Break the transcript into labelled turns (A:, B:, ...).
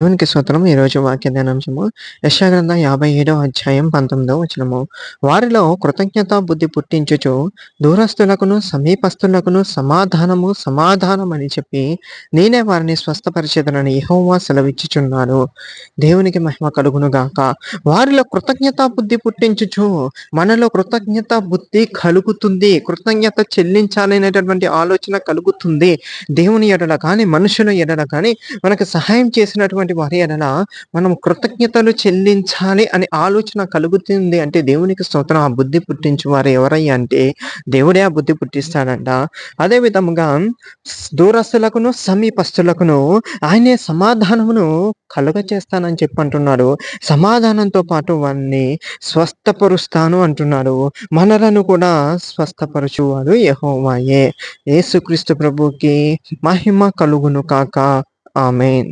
A: దేవునికి స్తోత్రం. ఈరోజు వాక్య ధ్యానాంశము యెషయా గ్రంథం 57వ అధ్యాయం 19వ వచనము. వారిలో కృతజ్ఞతా బుద్ధి పుట్టించుచు దూరస్తులకును సమీపస్తులకును సమాధానము సమాధానమని చెప్పి నేనే వారిని స్వస్థపరిచెదనని యెహోవా సెలవిచ్చుచున్నాడు. దేవునికి మహిమ కలుగును గాక. వారిలో కృతజ్ఞతా బుద్ధి పుట్టించుచు మనలో కృతజ్ఞతా బుద్ధి కలుగుతుంది. కృతజ్ఞత చెల్లించాలనేటటువంటి ఆలోచన కలుగుతుంది. దేవుని ఎడల కానీ మనుషుల ఎడల కానీ మనకు సహాయం చేసినటువంటి వారి ఎడల మనం కృతజ్ఞతలు చెల్లించాలి అనే ఆలోచన కలుగుతుంది అంటే దేవునికి స్తోత్రం. ఆ బుద్ధి పుట్టించు వారు ఎవరయ్యా అంటే దేవుడే ఆ బుద్ధి పుట్టిస్తాడంట. అదే విధముగా దూరస్తులకును సమీపస్తులకును ఆయనే సమాధానమును కలుగ చేస్తానని చెప్పి అంటున్నాడు. సమాధానంతో పాటు వారిని స్వస్థపరుస్తాను అంటున్నాడు. మనలను కూడా స్వస్థపరచువాడు యెహోవాయే. యేసుక్రీస్తు ప్రభువుకి మహిమ కలుగును కాక. ఆమేన్.